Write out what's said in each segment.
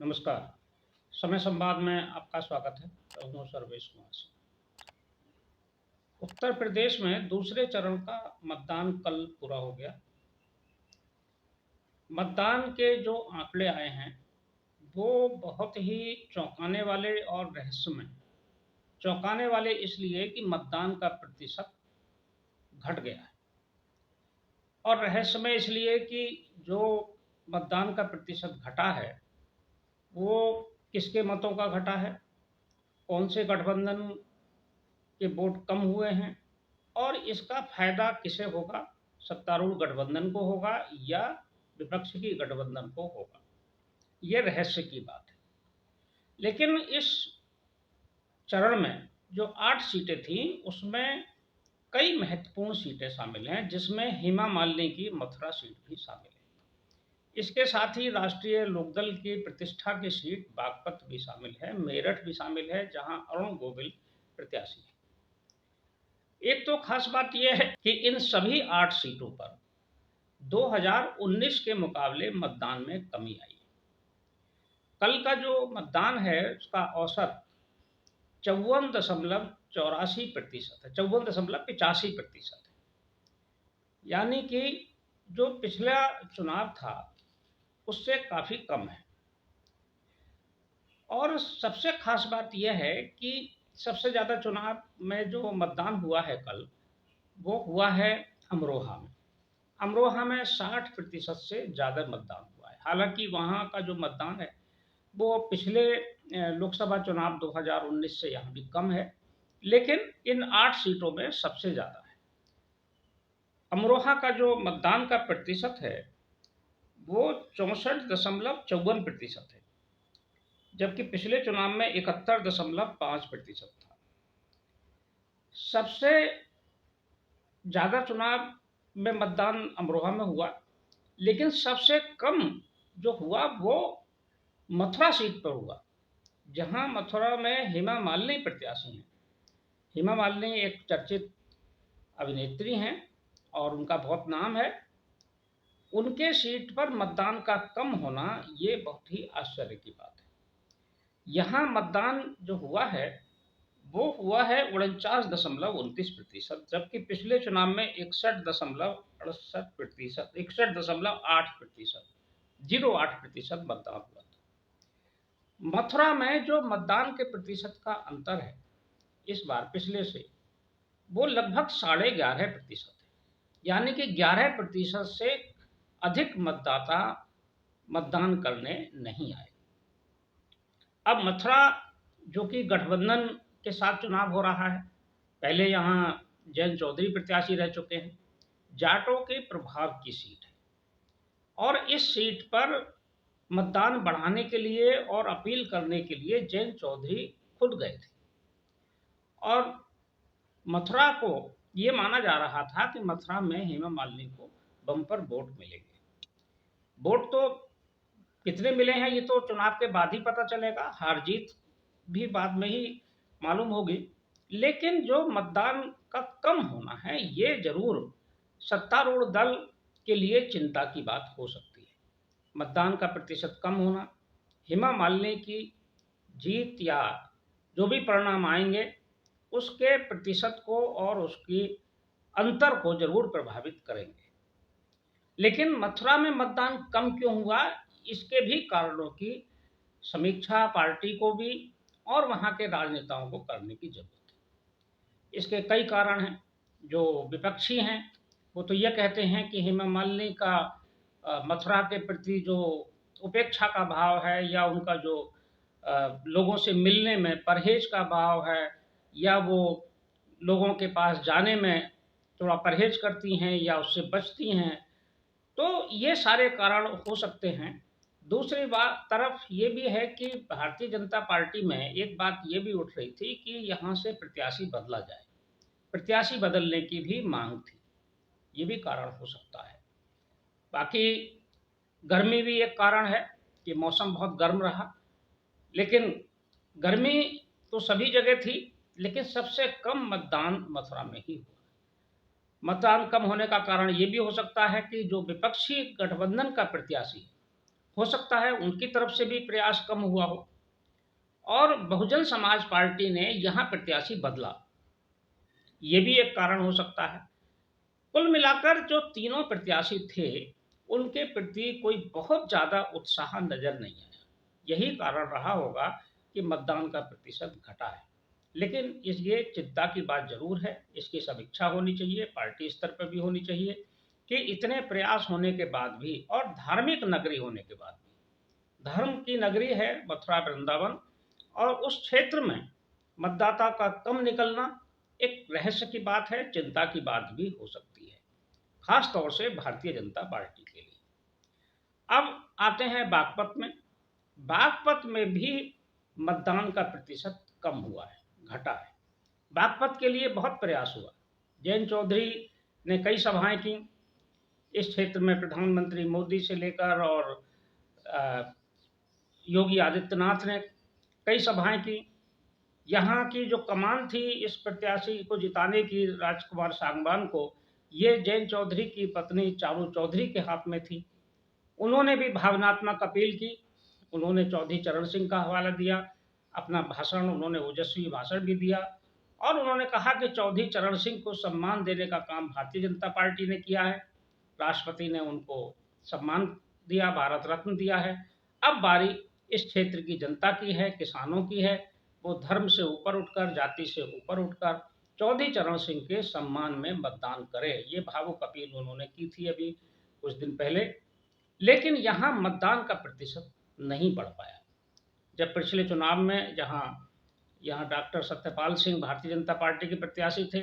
नमस्कार। समय संवाद में आपका स्वागत है। मैं हूँ सर्वेश कुमार सिंह। उत्तर प्रदेश में दूसरे चरण का मतदान कल पूरा हो गया। मतदान के जो आंकड़े आए हैं, वो बहुत ही चौंकाने वाले और रहस्यमय। चौंकाने वाले इसलिए कि मतदान का प्रतिशत घट गया है, और रहस्यमय इसलिए कि जो मतदान का प्रतिशत घटा है, वो किसके मतों का घटा है, कौन से गठबंधन के वोट कम हुए हैं, और इसका फायदा किसे होगा, सत्तारूढ़ गठबंधन को होगा या विपक्ष की गठबंधन को होगा। ये रहस्य की बात है। लेकिन इस चरण में जो 8 सीटें थीं, उसमें कई महत्वपूर्ण सीटें शामिल हैं, जिसमें हेमा मालिनी की मथुरा सीट भी शामिल है। इसके साथ ही राष्ट्रीय लोकदल की प्रतिष्ठा की सीट बागपत भी शामिल है, मेरठ भी शामिल है, जहां अरुण गोविल प्रत्याशी है। एक तो खास बात यह है कि इन सभी 8 सीटों पर 2019 के मुकाबले मतदान में कमी आई। कल का जो मतदान है, उसका औसत 54.84% है, 54.85% है। यानी कि जो पिछला चुनाव था, उससे काफी कम है। और सबसे खास बात यह है कि सबसे ज्यादा चुनाव में जो मतदान हुआ है कल, वो हुआ है अमरोहा में। अमरोहा में 60% से ज़्यादा मतदान हुआ है। हालांकि वहाँ का जो मतदान है, वो पिछले लोकसभा चुनाव 2019 से यहाँ भी कम है, लेकिन इन 8 सीटों में सबसे ज़्यादा है। अमरोहा का जो मतदान का प्रतिशत है, वो 64.54% है, जबकि पिछले चुनाव में 71.5% था। सबसे ज़्यादा चुनाव में मतदान अमरोहा में हुआ, लेकिन सबसे कम जो हुआ वो मथुरा सीट पर हुआ, जहां मथुरा में हेमा मालिनी प्रत्याशी हैं। हेमा मालिनी एक चर्चित अभिनेत्री हैं और उनका बहुत नाम है। उनके सीट पर मतदान का कम होना ये बहुत ही आश्चर्य की बात है। यहाँ मतदान जो हुआ है, वो हुआ है 49.29%, जबकि पिछले चुनाव में 61.68%, 61.8%, 08% मतदान हुआ था। मथुरा में जो मतदान के प्रतिशत का अंतर है इस बार पिछले से, वो लगभग 11.5% है। यानी कि 11% से अधिक मतदाता मतदान करने नहीं आए। अब मथुरा, जो कि गठबंधन के साथ चुनाव हो रहा है, पहले यहाँ जयंत चौधरी प्रत्याशी रह चुके हैं, जाटों के प्रभाव की सीट है, और इस सीट पर मतदान बढ़ाने के लिए और अपील करने के लिए जयंत चौधरी खुद गए थे। और मथुरा को ये माना जा रहा था कि मथुरा में हेमा मालिनी को बम्पर वोट मिलेंगे। वोट तो कितने मिले हैं ये तो चुनाव के बाद ही पता चलेगा, हार जीत भी बाद में ही मालूम होगी। लेकिन जो मतदान का कम होना है, ये जरूर सत्तारूढ़ दल के लिए चिंता की बात हो सकती है। मतदान का प्रतिशत कम होना हेमा मालिनी की जीत या जो भी परिणाम आएंगे, उसके प्रतिशत को और उसकी अंतर को जरूर प्रभावित करेंगे। लेकिन मथुरा में मतदान कम क्यों हुआ, इसके भी कारणों की समीक्षा पार्टी को भी और वहां के राजनेताओं को करने की जरूरत है। इसके कई कारण हैं। जो विपक्षी हैं, वो तो यह कहते हैं कि हेमा मालिनी का मथुरा के प्रति जो उपेक्षा का भाव है, या उनका जो लोगों से मिलने में परहेज का भाव है, या वो लोगों के पास जाने में थोड़ा परहेज करती हैं या उससे बचती हैं, तो ये सारे कारण हो सकते हैं। दूसरी बात तरफ ये भी है कि भारतीय जनता पार्टी में एक बात ये भी उठ रही थी कि यहाँ से प्रत्याशी बदला जाए, प्रत्याशी बदलने की भी मांग थी। ये भी कारण हो सकता है। बाकी गर्मी भी एक कारण है कि मौसम बहुत गर्म रहा, लेकिन गर्मी तो सभी जगह थी, लेकिन सबसे कम मतदान मथुरा में ही हुआ। मतदान कम होने का कारण ये भी हो सकता है कि जो विपक्षी गठबंधन का प्रत्याशी हो सकता है उनकी तरफ से भी प्रयास कम हुआ हो, और बहुजन समाज पार्टी ने यहाँ प्रत्याशी बदला, ये भी एक कारण हो सकता है। कुल मिलाकर जो तीनों प्रत्याशी थे, उनके प्रति कोई बहुत ज़्यादा उत्साह नज़र नहीं आया। यही कारण रहा होगा कि मतदान का प्रतिशत घटा है। लेकिन ये चिंता की बात ज़रूर है, इसकी समीक्षा होनी चाहिए, पार्टी स्तर पर भी होनी चाहिए कि इतने प्रयास होने के बाद भी, और धार्मिक नगरी होने के बाद भी, धर्म की नगरी है मथुरा वृंदावन, और उस क्षेत्र में मतदाता का कम निकलना एक रहस्य की बात है, चिंता की बात भी हो सकती है, खास तौर से भारतीय जनता पार्टी के लिए। अब आते हैं बागपत में। बागपत में भी मतदान का प्रतिशत कम हुआ है, घटा है। बागपत के लिए बहुत प्रयास हुआ। जयंत चौधरी ने कई सभाएं की इस क्षेत्र में, प्रधानमंत्री मोदी से लेकर, और योगी आदित्यनाथ ने कई सभाएं की। यहाँ की जो कमान थी इस प्रत्याशी को जिताने की, राजकुमार सांगवान को, ये जयंत चौधरी की पत्नी चारू चौधरी के हाथ में थी। उन्होंने भी भावनात्मक अपील की, उन्होंने चौधरी चरण सिंह का हवाला दिया, अपना भाषण, उन्होंने ओजस्वी भाषण भी दिया, और उन्होंने कहा कि चौधरी चरण सिंह को सम्मान देने का काम भारतीय जनता पार्टी ने किया है। राष्ट्रपति ने उनको सम्मान दिया, भारत रत्न दिया है। अब बारी इस क्षेत्र की जनता की है, किसानों की है। वो धर्म से ऊपर उठकर, जाति से ऊपर उठकर चौधरी चरण सिंह के सम्मान में मतदान करें, ये भावुक अपील उन्होंने की थी अभी कुछ दिन पहले। लेकिन यहाँ मतदान का प्रतिशत नहीं बढ़ पाया। जब पिछले चुनाव में जहाँ यहाँ डॉक्टर सत्यपाल सिंह भारतीय जनता पार्टी के प्रत्याशी थे,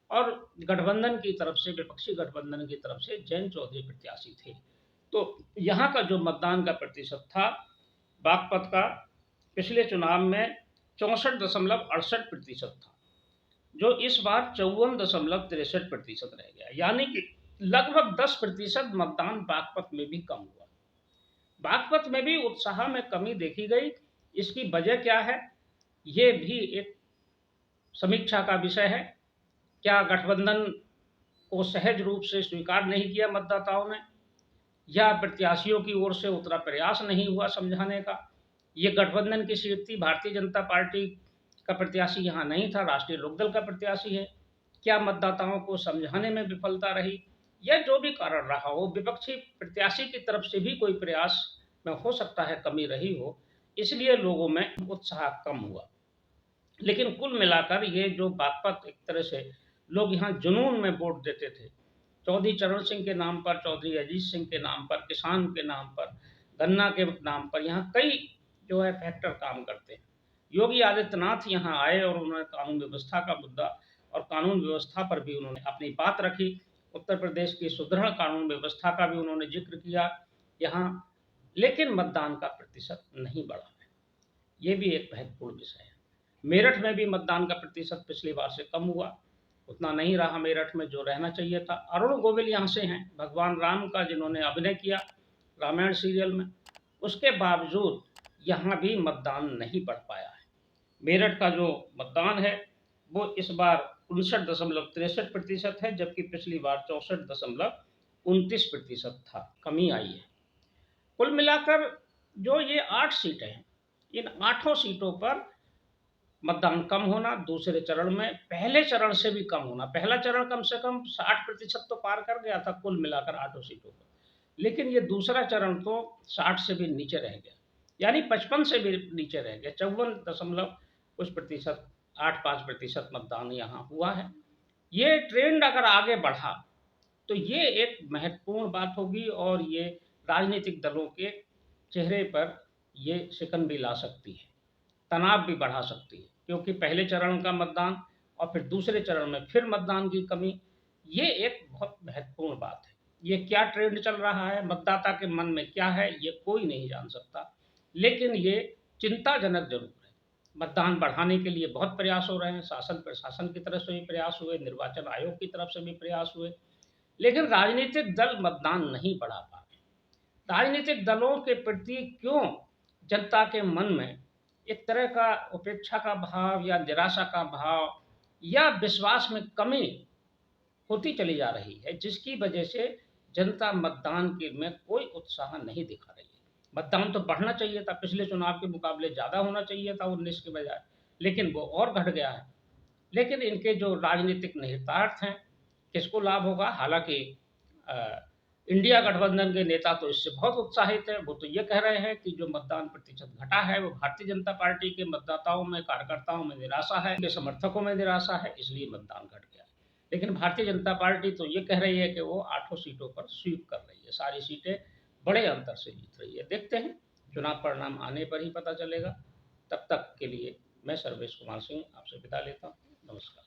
और गठबंधन की तरफ से, विपक्षी गठबंधन की तरफ से जयंत चौधरी प्रत्याशी थे, तो यहाँ का जो मतदान का प्रतिशत था बागपत का, पिछले चुनाव में 64.68% था, जो इस बार 54.63% रह गया। यानी कि लगभग 10% मतदान बागपत में भी कम हुआ। बागपत में भी उत्साह में कमी देखी गई। इसकी वजह क्या है, ये भी एक समीक्षा का विषय है। क्या गठबंधन को सहज रूप से स्वीकार नहीं किया मतदाताओं ने, या प्रत्याशियों की ओर से उतना प्रयास नहीं हुआ समझाने का? ये गठबंधन की सीट थी, भारतीय जनता पार्टी का प्रत्याशी यहाँ नहीं था, राष्ट्रीय लोकदल का प्रत्याशी है। क्या मतदाताओं को समझाने में विफलता रही, या जो भी कारण रहा हो, विपक्षी प्रत्याशी की तरफ से भी कोई प्रयास में हो सकता है कमी रही हो, इसलिए लोगों में उत्साह कम हुआ। लेकिन कुल मिलाकर ये जो बागपत, एक तरह से लोग यहाँ जुनून में वोट देते थे, चौधरी चरण सिंह के नाम पर, चौधरी अजीत सिंह के नाम पर, किसान के नाम पर, गन्ना के नाम पर, यहाँ कई जो है फैक्टर काम करते हैं। योगी आदित्यनाथ यहाँ आए और उन्होंने कानून व्यवस्था का मुद्दा, और कानून व्यवस्था पर भी उन्होंने अपनी बात रखी। उत्तर प्रदेश की सुदृढ़ कानून व्यवस्था का भी उन्होंने जिक्र किया यहाँ। लेकिन मतदान का प्रतिशत नहीं बढ़ा है, ये भी एक महत्वपूर्ण विषय है। मेरठ में भी मतदान का प्रतिशत पिछली बार से कम हुआ, उतना नहीं रहा मेरठ में जो रहना चाहिए था। अरुण गोविल यहाँ से हैं, भगवान राम का जिन्होंने अभिनय किया रामायण सीरियल में, उसके बावजूद यहाँ भी मतदान नहीं बढ़ पाया है। मेरठ का जो मतदान है वो इस बार 59.63% है, जबकि पिछली बार 64.29% था, कमी आई है। कुल मिलाकर जो ये 8 सीटें हैं, इन 8 सीटों पर मतदान कम होना, दूसरे चरण में पहले चरण से भी कम होना। पहला चरण कम से कम 60% तो पार कर गया था कुल मिलाकर 8 सीटों पर, लेकिन ये दूसरा चरण तो 60 से भी नीचे रह गया, यानी 55 से भी नीचे रह गया। 54.85% मतदान यहाँ हुआ है। ये ट्रेंड अगर आगे बढ़ा तो ये एक महत्वपूर्ण बात होगी, और ये राजनीतिक दलों के चेहरे पर ये शिकन भी ला सकती है, तनाव भी बढ़ा सकती है, क्योंकि पहले चरण का मतदान और फिर दूसरे चरण में फिर मतदान की कमी, ये एक बहुत महत्वपूर्ण बात है। ये क्या ट्रेंड चल रहा है, मतदाता के मन में क्या है, ये कोई नहीं जान सकता, लेकिन ये चिंताजनक जरूर है। मतदान बढ़ाने के लिए बहुत प्रयास हो रहे हैं, शासन प्रशासन की तरफ से भी प्रयास हुए, निर्वाचन आयोग की तरफ से भी प्रयास हुए, लेकिन राजनीतिक दल मतदान नहीं बढ़ा पा रहे। राजनीतिक दलों के प्रति क्यों जनता के मन में एक तरह का उपेक्षा का भाव, या निराशा का भाव, या विश्वास में कमी होती चली जा रही है, जिसकी वजह से जनता मतदान के में कोई उत्साह नहीं दिखा रही है। मतदान तो बढ़ना चाहिए था, पिछले चुनाव के मुकाबले ज़्यादा होना चाहिए था 19 के बजाय, लेकिन वो और घट गया है। लेकिन इनके जो राजनीतिक निहितार्थ हैं, किसको लाभ होगा? हालाँकि अ, इंडिया गठबंधन के नेता तो इससे बहुत उत्साहित हैं। वो तो ये कह रहे हैं कि जो मतदान प्रतिशत घटा है, वो भारतीय जनता पार्टी के मतदाताओं में, कार्यकर्ताओं में निराशा है, उनके समर्थकों में निराशा है, इसलिए मतदान घट गया है। लेकिन भारतीय जनता पार्टी तो ये कह रही है कि वो 8 सीटों पर स्वीप कर रही है, सारी सीटें बड़े अंतर से जीत रही है। देखते हैं, चुनाव परिणाम आने पर ही पता चलेगा। तब तक के लिए मैं सर्वेश कुमार सिंह आपसे विदा लेता हूँ। नमस्कार।